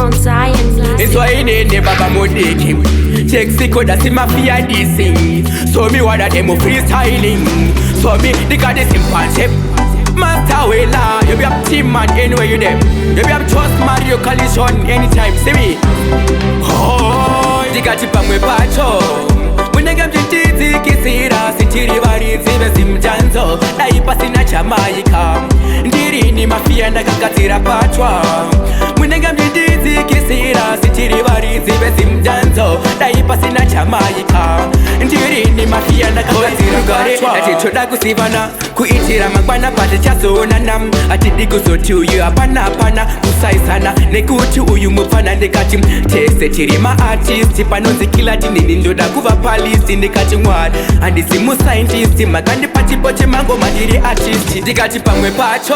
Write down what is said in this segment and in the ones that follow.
Mount Zion. It's why in the Baba Modiki. Check Siko, that's in Mafia dissing. So me what them freestyling. So me, they got this simple shape. Master Wela, you be up Tman anywhere you them. You be up Trust Mario Collision anytime, see me. Oh, they got you from me pacho. When I come to Tizi, Kisira, Sitiri varidzi, vezimdancehall. Daipa sina Jamaica. Ndiri ni Mafia ndakakatira patwa. When I come to Tizi, Kisira, Sitiri varidzi, vezimdancehall. Daipa sina Jamaica. Ndiri ni Mafia ndakakatira patwa. Ati choda kusivana, kuitira magwana pate chasona nam. Ati diguso tu yu apana apana, kusaisana. Nekuti uyu mupana ndekati tese chirima artist. Panonzi kila tinini ndoda kuva palisi ndikati mwari. Handisi mu scientist, makandi pachipoche mango majiri artist. Ndikati pamwe pacho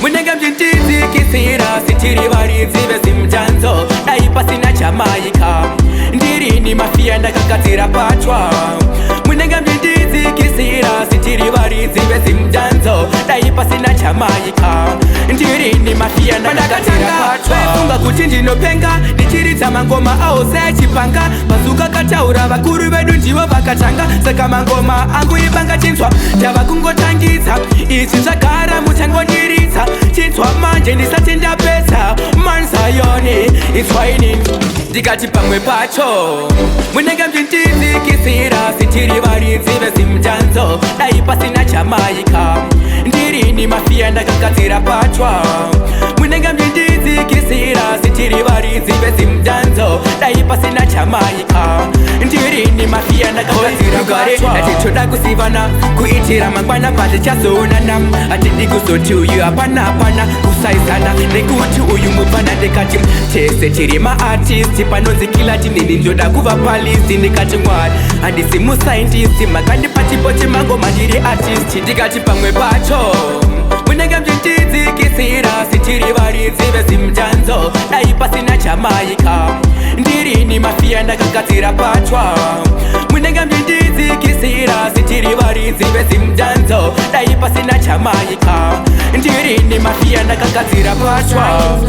munenge mjintizi kisira, sitiri varidzi vezimdancehall. Daipa sina Jamaica. Ndiri ni Mafia ndakakatira patwa. Munenge mjintizi kisira, sitiri varidzi vezimdancehall. Daipa sina Jamaica. Ndiri ni Mafia ndakakatira patwa. Wefunga kuti ndinopenga ndichiridza mangoma aose chipanga. Bazuka kataura vakuru vedu ndivo vakatanga. Saka mangoma angu ibanga chinzwa ndava kungotangidza. Izvi zvagara muchangoniridza. Chinzwa manje ndisati ndapedza. Man Zion, it's whining. Ndikati pamwe pacho munenge mjintizi kisira, sitiri varidzi vezimdancehall. Daipa sina Jamaica. Ndiri ni Mafia ndakakatira patwa. Munenge mjintizi kisira, sitiri varidzi vezimdancehall. Daipa sina Jamaica. Ndiri ni Mafia ndakakatira patwa. Ati choda kusivana, kuitira mangwana pate chasona nam. Ati diguso tu yu apana apana, kusaisana. Nekuti uyu mupana ndekati tese chirima artist. Panonzi kila tinini ndoda kuva palisi ndikati mwari. Handisi mu scientist, makandi pachipoche mango majiri artist. Ndikati pamwe pacho munenge mjintizi kisira, sitiri varidzi vezimdancehall. Daipa sina Jamaica. Ndiri ni Mafia ndakakatira patwa. Munenge mjintizi kisira, sitiri varidzi vezimdancehall. Daipa sina Jamaica. Ndiri ni Mafia ndakakatira patwa.